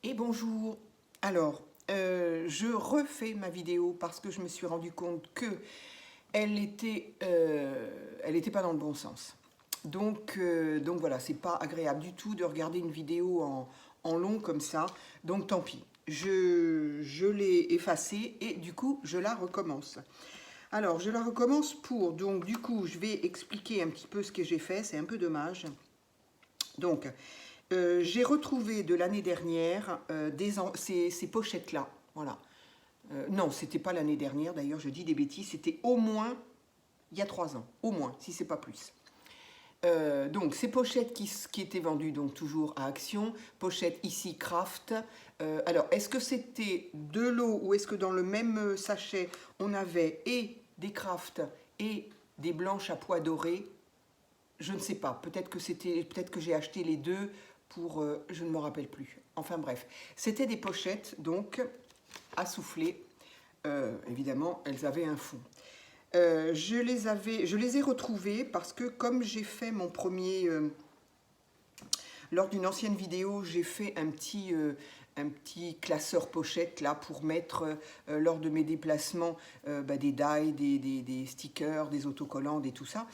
Et bonjour. Alors, je refais ma vidéo parce que je me suis rendu compte que elle était pas dans le bon sens. Donc voilà, c'est pas agréable du tout de regarder une vidéo en long comme ça. Donc tant pis. Je l'ai effacée et du coup, je la recommence. Alors, je la recommence donc du coup, je vais expliquer un petit peu ce que j'ai fait. C'est un peu dommage. Donc, j'ai retrouvé de l'année dernière ces pochettes-là. Voilà. Non, c'était pas l'année dernière, d'ailleurs, je dis des bêtises. C'était au moins il y a 3 ans. Au moins, si c'est pas plus. Donc, ces pochettes qui étaient vendues donc toujours à Action. Pochette ici, Craft. Alors, est-ce que c'était de l'eau ou est-ce que dans le même sachet, on avait et des Craft et des blanches à pois dorés? Je ne sais pas, peut-être que j'ai acheté les deux pour, je ne me rappelle plus. Enfin bref, c'était des pochettes donc à souffler. Évidemment, elles avaient un fond. Je les ai retrouvées parce que comme j'ai fait mon premier, lors d'une ancienne vidéo, j'ai fait un petit classeur pochette là pour mettre lors de mes déplacements des die, des stickers, des autocollants et tout ça.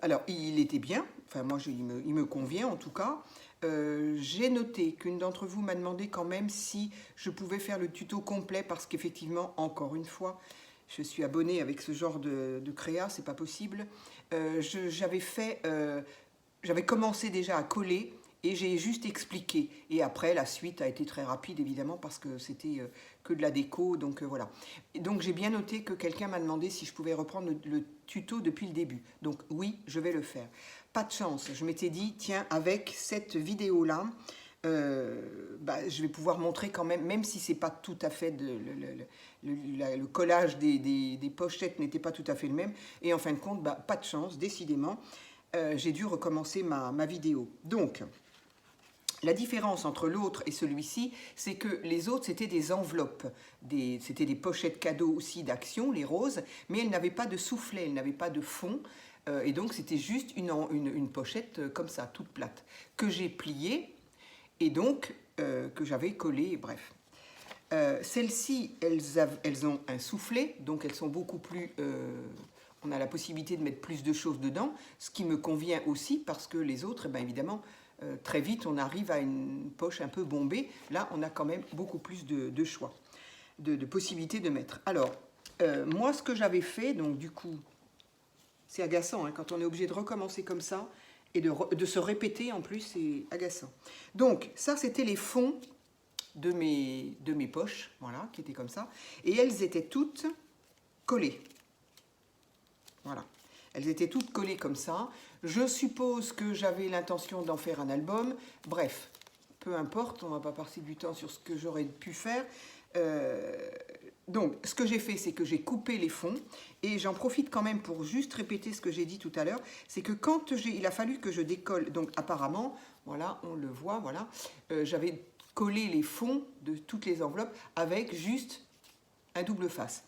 Alors il était bien, enfin moi il me convient en tout cas. J'ai noté qu'une d'entre vous m'a demandé quand même si je pouvais faire le tuto complet parce qu'effectivement, encore une fois, je suis abonnée avec ce genre de créa, c'est pas possible. J'avais commencé déjà à coller et j'ai juste expliqué. Et après, la suite a été très rapide, évidemment, parce que c'était que de la déco, donc voilà. Et donc j'ai bien noté que quelqu'un m'a demandé si je pouvais reprendre le tuto depuis le début. Donc oui, je vais le faire. Pas de chance, je m'étais dit, tiens, avec cette vidéo-là, je vais pouvoir montrer quand même si c'est pas tout à fait le collage des pochettes n'était pas tout à fait le même. Et en fin de compte, pas de chance, décidément. J'ai dû recommencer ma vidéo. Donc, la différence entre l'autre et celui-ci, c'est que les autres, c'était des enveloppes. C'était des pochettes cadeaux aussi d'Action, les roses, mais elles n'avaient pas de soufflet, elles n'avaient pas de fond. Et donc, c'était juste une pochette comme ça, toute plate, que j'ai pliée et donc que j'avais collée, bref. Celles-ci, elles ont un soufflet, donc elles sont beaucoup plus... on a la possibilité de mettre plus de choses dedans, ce qui me convient aussi parce que les autres, évidemment, très vite, on arrive à une poche un peu bombée. Là, on a quand même beaucoup plus de choix, de possibilités de mettre. Alors, moi, ce que j'avais fait, donc du coup, c'est agaçant, hein, quand on est obligé de recommencer comme ça et de se répéter en plus, c'est agaçant. Donc, ça, c'était les fonds de mes poches, voilà, qui étaient comme ça. Et elles étaient toutes collées. Voilà. Elles étaient toutes collées comme ça. Je suppose que j'avais l'intention d'en faire un album. Bref, peu importe, on ne va pas passer du temps sur ce que j'aurais pu faire. Donc, ce que j'ai fait, c'est que j'ai coupé les fonds. Et j'en profite quand même pour juste répéter ce que j'ai dit tout à l'heure. C'est que quand il a fallu que je décolle, donc apparemment, voilà, on le voit, voilà, j'avais collé les fonds de toutes les enveloppes avec juste un double face.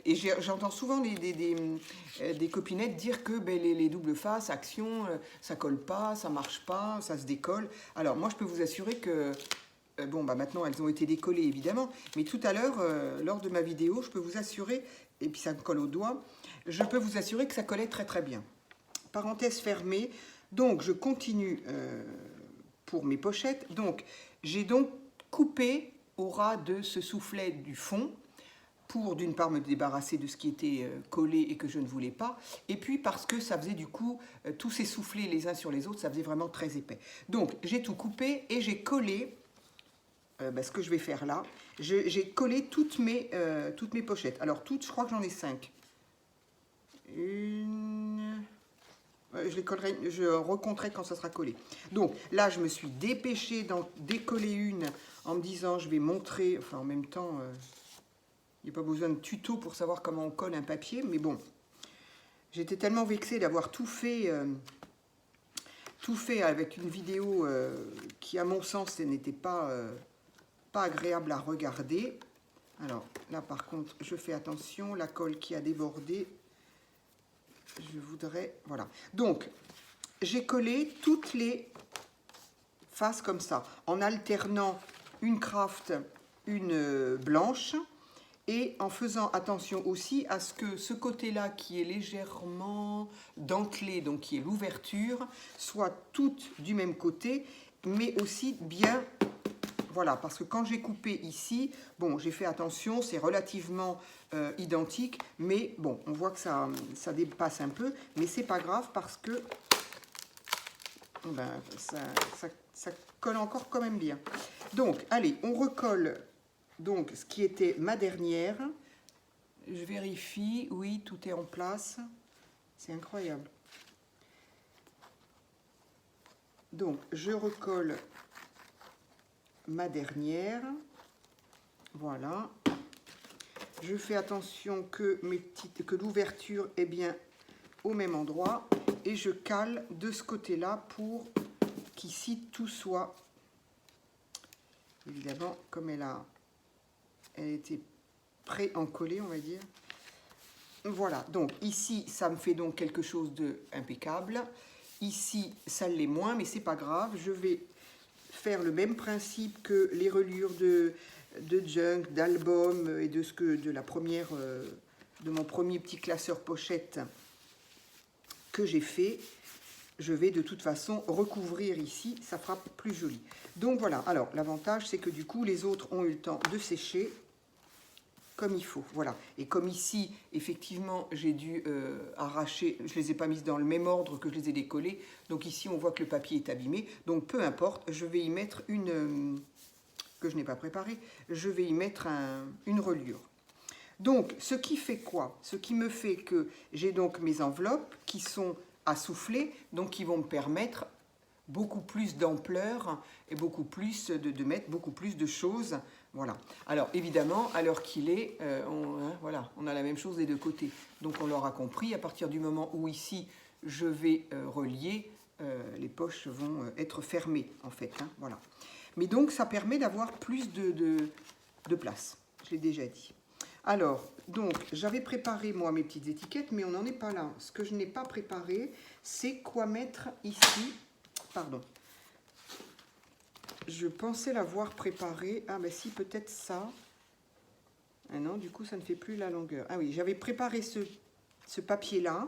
Et j'entends souvent des copinettes dire que les doubles faces, Action, ça colle pas, ça marche pas, ça se décolle. Alors moi je peux vous assurer que, maintenant elles ont été décollées évidemment, mais tout à l'heure, lors de ma vidéo, je peux vous assurer, et puis ça me colle au doigt, je peux vous assurer que ça collait très très bien. Parenthèse fermée, donc je continue pour mes pochettes. Donc j'ai donc coupé au ras de ce soufflet du fond, pour d'une part me débarrasser de ce qui était collé et que je ne voulais pas, et puis parce que ça faisait du coup, tous ces soufflets les uns sur les autres, ça faisait vraiment très épais. Donc j'ai tout coupé et j'ai collé, ce que je vais faire là, j'ai collé toutes mes pochettes. Alors toutes, je crois que j'en ai 5. Je recompterai quand ça sera collé. Donc là, je me suis dépêchée d'en décoller une en me disant, je vais montrer, enfin en même temps... il n'y a pas besoin de tuto pour savoir comment on colle un papier, mais bon, j'étais tellement vexée d'avoir tout fait avec une vidéo qui, à mon sens, n'était pas agréable à regarder. Alors là, par contre, je fais attention, la colle qui a débordé, je voudrais... Voilà. Donc, j'ai collé toutes les fasse comme ça, en alternant une craft, une blanche, et en faisant attention aussi à ce que ce côté-là qui est légèrement dentelé, donc qui est l'ouverture, soit toutes du même côté, mais aussi bien... Voilà, parce que quand j'ai coupé ici, bon, j'ai fait attention, c'est relativement identique, mais bon, on voit que ça dépasse un peu, mais c'est pas grave parce que ben, ça colle encore quand même bien. Donc, allez, on recolle donc ce qui était ma dernière. Je vérifie, oui, tout est en place. C'est incroyable. Donc, je recolle ma dernière, voilà, je fais attention que que l'ouverture est bien au même endroit et je cale de ce côté là pour qu'ici tout soit, évidemment, comme elle était pré-encollée, on va dire. Voilà, donc ici ça me fait donc quelque chose de impeccable, ici ça l'est moins, mais c'est pas grave, je vais faire le même principe que les reliures de junk, d'album et de mon premier petit classeur pochette que j'ai fait. Je vais de toute façon recouvrir ici, ça fera plus joli. Donc voilà, alors l'avantage c'est que du coup les autres ont eu le temps de sécher comme il faut, voilà. Et comme ici, effectivement, j'ai dû arracher, je ne les ai pas mises dans le même ordre que je les ai décollées, donc ici on voit que le papier est abîmé, donc peu importe, je vais y mettre une, que je n'ai pas préparée, je vais y mettre une reliure. Donc, ce qui fait quoi? Ce qui me fait que j'ai donc mes enveloppes qui sont à souffler, donc qui vont me permettre beaucoup plus d'ampleur et beaucoup plus de mettre beaucoup plus de choses. Voilà. Alors évidemment, à l'heure qu'il est, voilà, on a la même chose des deux côtés. Donc on l'aura compris, à partir du moment où ici je vais relier, les poches vont être fermées en fait. Hein, voilà. Mais donc ça permet d'avoir plus de place. Je l'ai déjà dit. Alors, donc j'avais préparé moi mes petites étiquettes, mais on n'en est pas là. Ce que je n'ai pas préparé, c'est quoi mettre ici. Pardon. Je pensais l'avoir préparé. Ah ben si, peut-être ça. Ah non, du coup, ça ne fait plus la longueur. Ah oui, j'avais préparé ce papier-là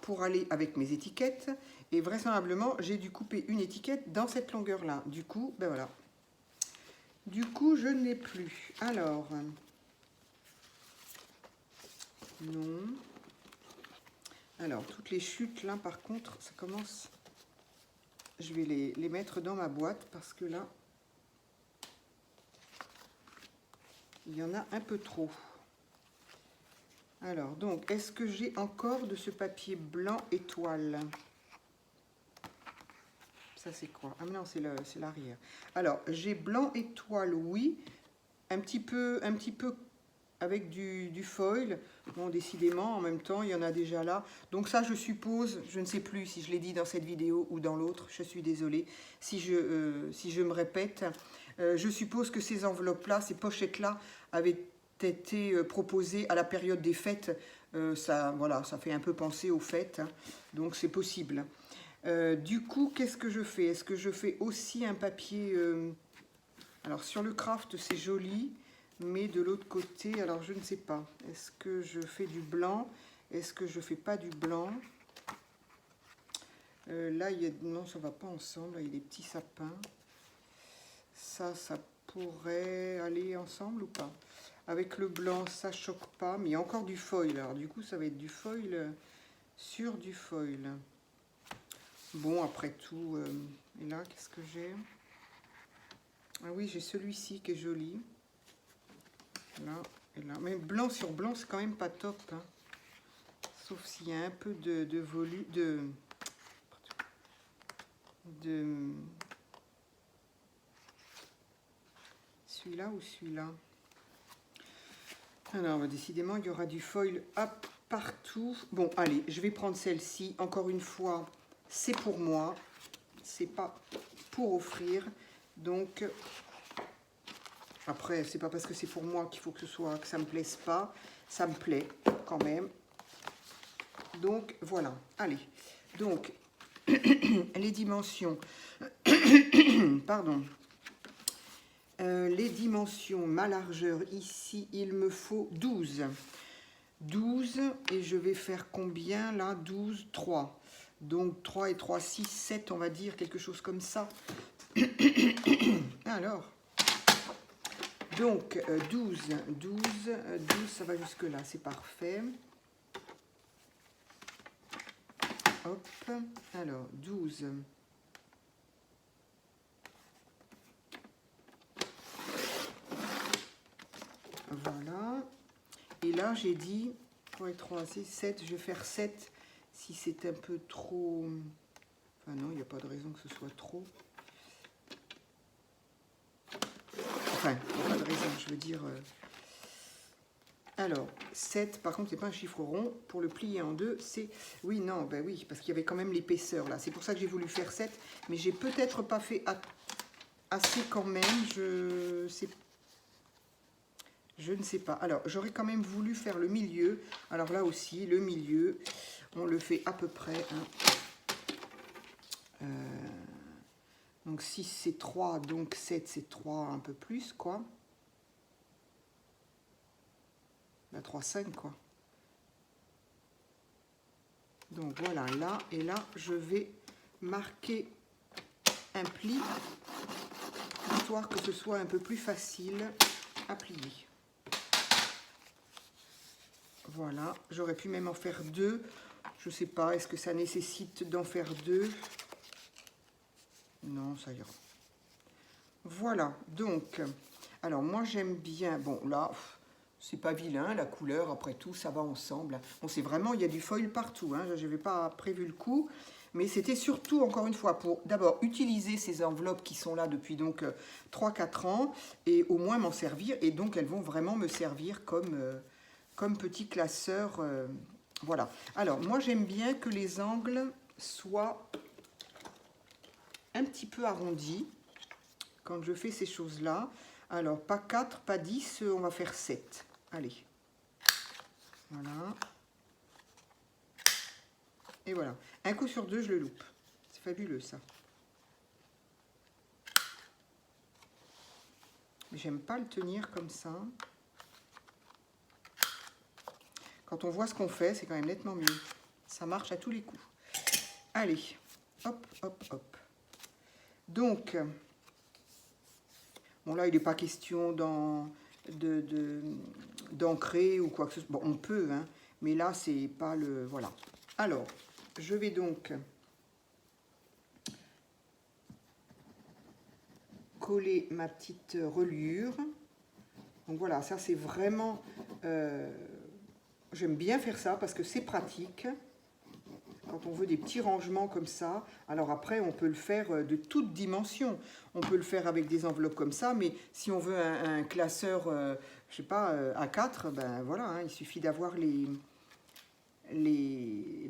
pour aller avec mes étiquettes. Et vraisemblablement, j'ai dû couper une étiquette dans cette longueur-là. Du coup, ben voilà. Du coup, je n'ai plus. Alors, non. Alors, toutes les chutes, là, par contre, ça commence... Je vais les mettre dans ma boîte parce que là, il y en a un peu trop. Alors, donc, est-ce que j'ai encore de ce papier blanc étoile? Ça, c'est quoi? Ah non, c'est l'arrière. Alors, j'ai blanc étoile, oui. Un petit peu avec du foil. Bon, décidément, en même temps, il y en a déjà là. Donc ça, je suppose, je ne sais plus si je l'ai dit dans cette vidéo ou dans l'autre, je suis désolée si je me répète. Je suppose que ces enveloppes-là, ces pochettes-là, avaient été proposées à la période des fêtes. Ça, voilà, ça fait un peu penser aux fêtes, hein. Donc c'est possible. Du coup, qu'est-ce que je fais? Est-ce que je fais aussi un papier... Alors, sur le craft, c'est joli. Mais de l'autre côté, alors je ne sais pas. Est-ce que je fais du blanc? Est-ce que je fais pas du blanc? Là, non, ça va pas ensemble. Il y a des petits sapins. Ça pourrait aller ensemble ou pas? Avec le blanc, ça choque pas. Mais il y a encore du foil. Alors du coup, ça va être du foil sur du foil. Bon, après tout, et là, qu'est-ce que j'ai? Ah oui, j'ai celui-ci qui est joli. Là et là. Mais blanc sur blanc, c'est quand même pas top. Hein. Sauf s'il y a un peu de volume, celui-là ou celui-là. Alors, décidément, il y aura du foil hop, partout. Bon, allez, je vais prendre celle-ci. Encore une fois, c'est pour moi. C'est pas pour offrir. Donc... Après, c'est pas parce que c'est pour moi qu'il faut que ça me plaise pas. Ça me plaît quand même. Donc, voilà. Allez. Donc, les dimensions. pardon. Les dimensions, ma largeur ici, il me faut 12. 12 et je vais faire combien là? 12, 3. Donc 3 et 3, 6, 7, on va dire, quelque chose comme ça. Alors, donc 12, ça va jusque là, c'est parfait. Hop, alors 12. Voilà. Et là, j'ai dit 3 et 3, 6, 7. Je vais faire 7 si c'est un peu trop... Enfin non, il n'y a pas de raison que ce soit trop. Enfin, il n'y a pas de raison, je veux dire... Alors, 7, par contre, c'est pas un chiffre rond. Pour le plier en deux, c'est... Oui, non, ben oui, parce qu'il y avait quand même l'épaisseur là. C'est pour ça que j'ai voulu faire 7. Mais j'ai peut-être pas fait assez quand même. Je ne sais pas. Alors, j'aurais quand même voulu faire le milieu. Alors là aussi, le milieu, on le fait à peu près. Hein. Donc 6, c'est 3. Donc 7, c'est 3 un peu plus, quoi. Là, 3, 5, quoi. Donc voilà, là. Et là, je vais marquer un pli, histoire que ce soit un peu plus facile à plier. Voilà, j'aurais pu même en faire 2. Je ne sais pas, est-ce que ça nécessite d'en faire 2? Non, ça ira. Voilà, donc, alors moi j'aime bien, bon là, c'est pas vilain, la couleur, après tout, ça va ensemble. Bon, c'est vraiment, il y a du foil partout, hein, je n'avais pas prévu le coup, mais c'était surtout, encore une fois, pour d'abord utiliser ces enveloppes qui sont là depuis donc 3-4 ans, et au moins m'en servir, et donc elles vont vraiment me servir comme petit classeur. Voilà. Alors, moi, j'aime bien que les angles soient un petit peu arrondis quand je fais ces choses-là. Alors, pas 4, pas 10, on va faire 7. Allez. Voilà. Et voilà. Un coup sur deux, je le loupe. C'est fabuleux, ça. Mais j'aime pas le tenir comme ça. Quand on voit ce qu'on fait, c'est quand même nettement mieux. Ça marche à tous les coups. Allez, hop, hop, hop. Donc, bon là, il n'est pas question d'ancrer ou quoi que ce soit. Bon, on peut, hein, mais là, c'est pas le... Voilà. Alors, je vais donc coller ma petite reliure. Donc voilà, ça c'est vraiment... j'aime bien faire ça parce que c'est pratique. Quand on veut des petits rangements comme ça, alors après on peut le faire de toutes dimensions. On peut le faire avec des enveloppes comme ça, mais si on veut un classeur, je sais pas, A4, ben voilà, hein, il suffit d'avoir les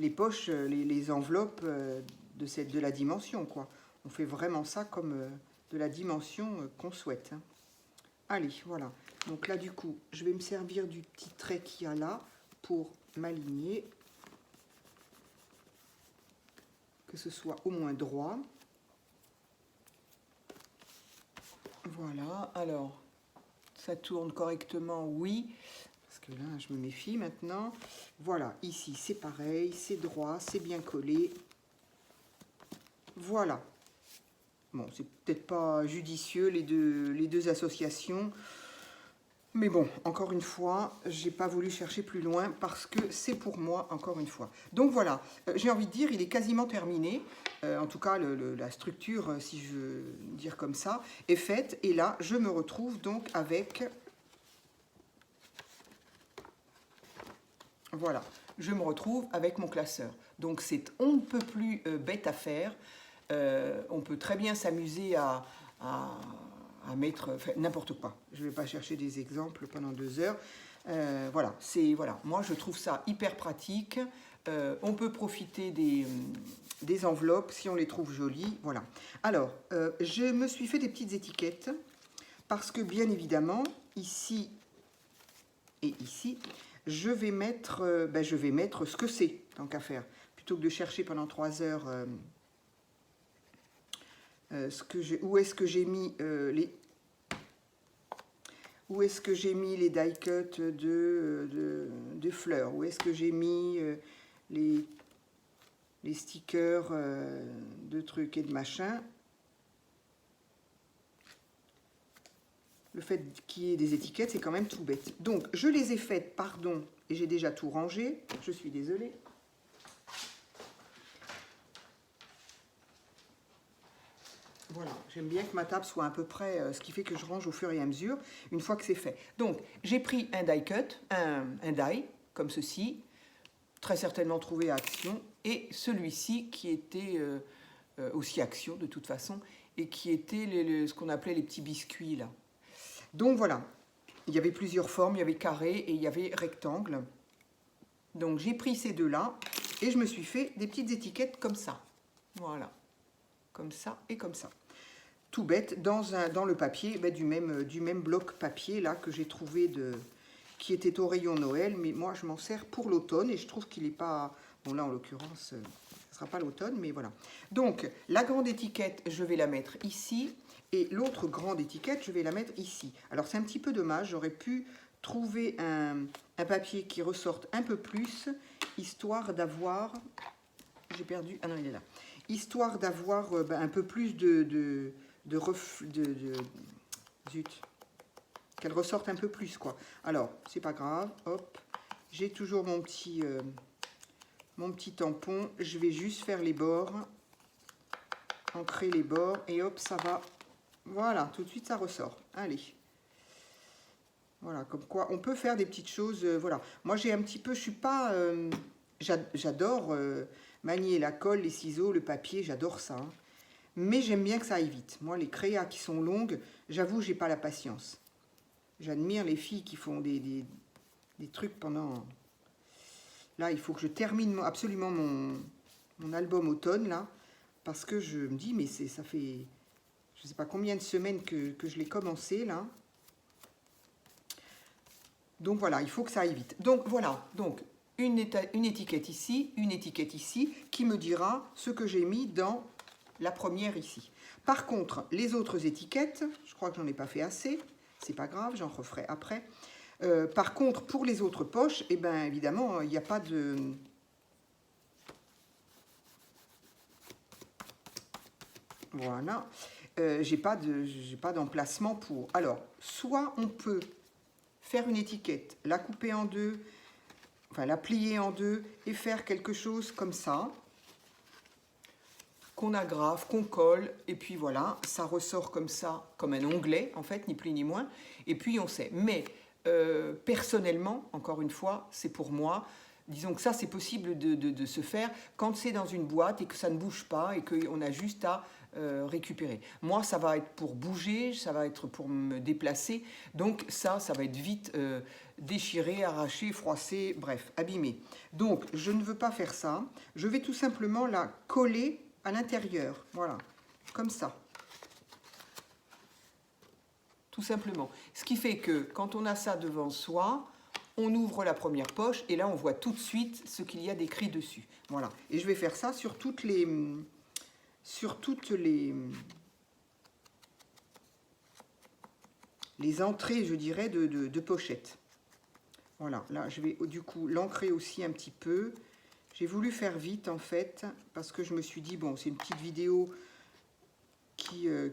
poches, les enveloppes de la dimension, quoi. On fait vraiment ça comme de la dimension qu'on souhaite. Hein. Allez, voilà. Donc là, du coup, je vais me servir du petit trait qu'il y a là pour m'aligner. Que ce soit au moins droit. Voilà, alors, ça tourne correctement, oui, parce que là, je me méfie maintenant. Voilà, ici, c'est pareil, c'est droit, c'est bien collé. Voilà. Bon, c'est peut-être pas judicieux, les deux associations. Mais bon, encore une fois, j'ai pas voulu chercher plus loin parce que c'est pour moi, encore une fois. Donc voilà, j'ai envie de dire, il est quasiment terminé. En tout cas, la structure, si je veux dire comme ça, est faite. Et là, je me retrouve donc avec... Voilà, je me retrouve avec mon classeur. Donc c'est on ne peut plus bête à faire. On peut très bien s'amuser à mettre n'importe quoi. Je ne vais pas chercher des exemples pendant 2 heures. Voilà, moi je trouve ça hyper pratique. On peut profiter des enveloppes si on les trouve jolies. Voilà. Alors, je me suis fait des petites étiquettes parce que bien évidemment, ici et ici, je vais mettre ce que c'est, tant qu'à faire. Plutôt que de chercher pendant 3 heures... où est-ce que j'ai mis où est-ce que j'ai mis les die cuts de fleurs, où est-ce que j'ai mis les stickers de trucs et de machin. Le fait qu'il y ait des étiquettes, c'est quand même tout bête. Donc, je les ai faites, pardon, et j'ai déjà tout rangé. Je suis désolée. Voilà, j'aime bien que ma table soit à peu près, ce qui fait que je range au fur et à mesure, une fois que c'est fait. Donc, j'ai pris un die cut, un die, comme ceci, très certainement trouvé à Action, et celui-ci qui était aussi Action de toute façon, et qui était ce qu'on appelait les petits biscuits là. Donc voilà, il y avait plusieurs formes, il y avait carré et il y avait rectangle. Donc j'ai pris ces deux-là et je me suis fait des petites étiquettes comme ça. Voilà, comme ça et comme ça. Tout bête, dans le papier, du même bloc papier là que j'ai trouvé qui était au rayon Noël, mais moi je m'en sers pour l'automne et je trouve qu'il n'est pas... Bon là en l'occurrence, ce ne sera pas l'automne, mais voilà. Donc la grande étiquette, je vais la mettre ici. Et l'autre grande étiquette, je vais la mettre ici. Alors c'est un petit peu dommage, j'aurais pu trouver un papier qui ressorte un peu plus, histoire d'avoir... J'ai perdu... Ah non, il est là. Histoire d'avoir un peu plus zut. Qu'elle ressorte un peu plus, quoi. Alors, c'est pas grave, hop. J'ai toujours mon petit tampon. Je vais juste faire les bords, ancrer les bords, et hop, ça va... Voilà, tout de suite ça ressort. Allez. Voilà, comme quoi on peut faire des petites choses. Voilà. Moi j'ai un petit peu, je suis pas... j'adore manier la colle, les ciseaux, le papier, j'adore ça. Hein. Mais j'aime bien que ça aille vite. Moi les créas qui sont longues, j'avoue, j'ai pas la patience. J'admire les filles qui font des trucs pendant... Là, il faut que je termine absolument mon album automne, là. Parce que je me dis, mais ça fait... Je ne sais pas combien de semaines que je l'ai commencé, là. Donc, voilà, il faut que ça aille vite. Donc, voilà. Donc, une étiquette ici, qui me dira ce que j'ai mis dans la première ici. Par contre, les autres étiquettes, je crois que j'en ai pas fait assez. C'est pas grave, j'en referai après. Par contre, pour les autres poches, eh ben, évidemment, il n'y a pas de... Voilà. J'ai pas d'emplacement pour... Alors, soit on peut faire une étiquette, la couper en deux, enfin la plier en deux et faire quelque chose comme ça, qu'on agrafe, qu'on colle, et puis voilà, ça ressort comme ça, comme un onglet, en fait, ni plus ni moins, et puis on sait. Mais personnellement, encore une fois, c'est pour moi, disons que ça, c'est possible de se faire quand c'est dans une boîte et que ça ne bouge pas et qu'on a juste à récupérer. Moi, ça va être pour bouger, ça va être pour me déplacer, donc ça va être vite déchiré, arraché, froissé, bref, abîmé. Donc, je ne veux pas faire ça. Je vais tout simplement la coller à l'intérieur, voilà, comme ça. Tout simplement. Ce qui fait que quand on a ça devant soi, on ouvre la première poche et là on voit tout de suite ce qu'il y a d'écrit dessus. Voilà. Et je vais faire ça sur toutes les entrées, je dirais, de pochettes. Voilà. Là, je vais du coup l'ancrer aussi un petit peu. J'ai voulu faire vite en fait parce que je me suis dit, bon, c'est une petite vidéo qui est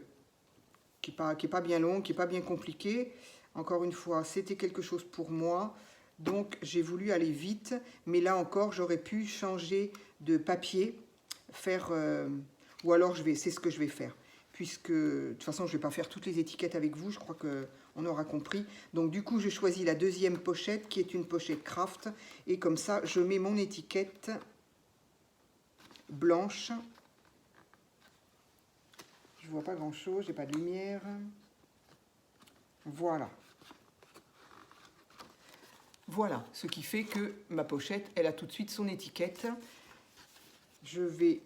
pas bien longue, qui n'est pas bien compliquée. Encore une fois, c'était quelque chose pour moi. Donc, j'ai voulu aller vite. Mais là encore, j'aurais pu changer de papier, faire... ou alors, c'est ce que je vais faire. Puisque, de toute façon, je ne vais pas faire toutes les étiquettes avec vous. Je crois qu'on aura compris. Donc, du coup, j'ai choisi la deuxième pochette, qui est une pochette craft. Et comme ça, je mets mon étiquette blanche. Je vois pas grand chose, j'ai pas de lumière. Voilà. Voilà, ce qui fait que ma pochette, elle a tout de suite son étiquette. Je vais...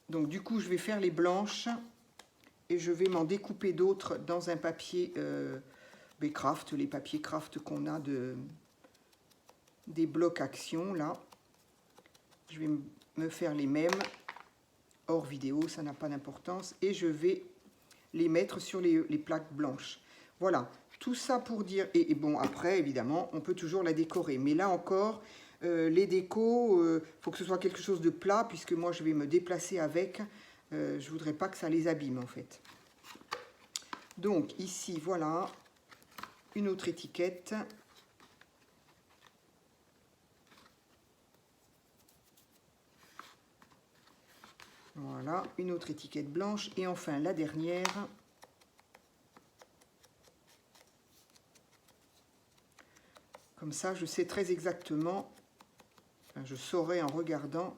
Donc du coup, je vais faire les blanches et je vais m'en découper d'autres dans un papier craft, les papiers craft qu'on a des blocs Action, là. Je vais me faire les mêmes. hors vidéo, ça n'a pas d'importance. Et je vais les mettre sur les plaques blanches. Voilà, tout ça pour dire... Et bon, après, évidemment, on peut toujours la décorer. Mais là encore, les décos, faut que ce soit quelque chose de plat, puisque moi, je vais me déplacer avec. Je voudrais pas que ça les abîme, en fait. Donc, ici, voilà, une autre étiquette. Voilà, une autre étiquette blanche. Et enfin, la dernière. Comme ça, je sais très exactement, enfin, je saurai en regardant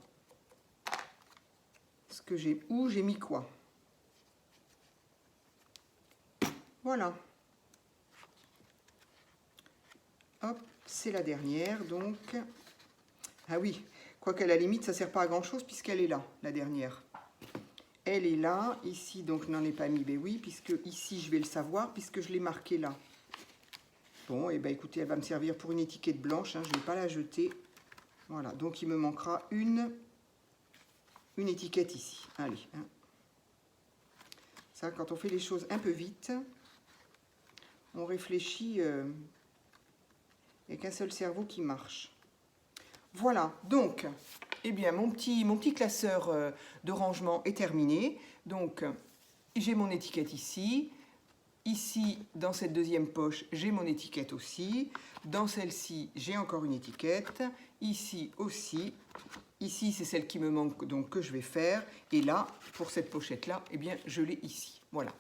ce que j'ai, où j'ai mis quoi. Voilà. Hop, c'est la dernière, donc. Ah oui, quoiqu'à la limite, ça ne sert pas à grand-chose puisqu'elle est là, la dernière. Elle est là, ici, donc je n'en ai pas mis, ben oui, puisque ici, je vais le savoir, puisque je l'ai marqué là. Bon, et ben écoutez, elle va me servir pour une étiquette blanche, hein, je ne vais pas la jeter. Voilà, donc il me manquera une étiquette ici. Allez. Hein. Ça, quand on fait les choses un peu vite, on réfléchit avec un seul cerveau qui marche. Voilà, donc, eh bien, mon petit classeur de rangement est terminé. Donc, j'ai mon étiquette ici. Ici, dans cette deuxième poche, j'ai mon étiquette aussi. Dans celle-ci, j'ai encore une étiquette. Ici aussi. Ici, c'est celle qui me manque, donc que je vais faire. Et là, pour cette pochette-là, eh bien, je l'ai ici. Voilà.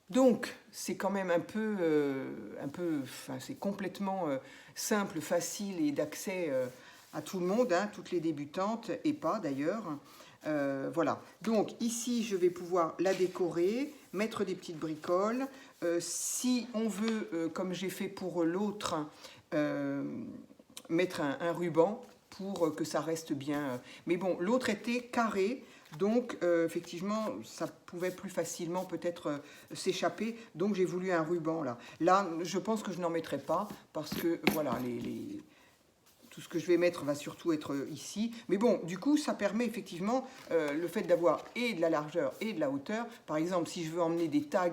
Donc, c'est quand même enfin, c'est complètement simple, facile et d'accès à tout le monde, hein, toutes les débutantes et pas d'ailleurs. Voilà. Donc, ici, je vais pouvoir la décorer, mettre des petites bricoles. Si on veut, comme j'ai fait pour l'autre, mettre un ruban pour que ça reste bien. Mais bon, l'autre était carré. Donc, effectivement, ça pouvait plus facilement peut-être s'échapper. Donc, j'ai voulu un ruban là. Là, je pense que je n'en mettrai pas parce que, voilà, tout ce que je vais mettre va surtout être ici. Mais bon, du coup, ça permet effectivement le fait d'avoir et de la largeur et de la hauteur. Par exemple, si je veux emmener des tags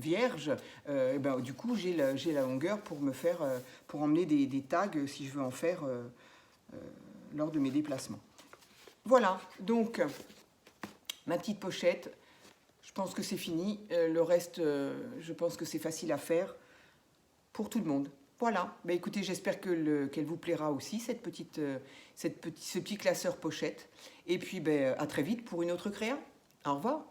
vierges, et ben, du coup, j'ai la longueur pour pour emmener des tags si je veux en faire lors de mes déplacements. Voilà, donc ma petite pochette, je pense que c'est fini. Le reste, je pense que c'est facile à faire pour tout le monde. Voilà, bah, écoutez, j'espère qu'elle vous plaira aussi, ce petit classeur pochette. Et puis, bah, à très vite pour une autre créa. Au revoir.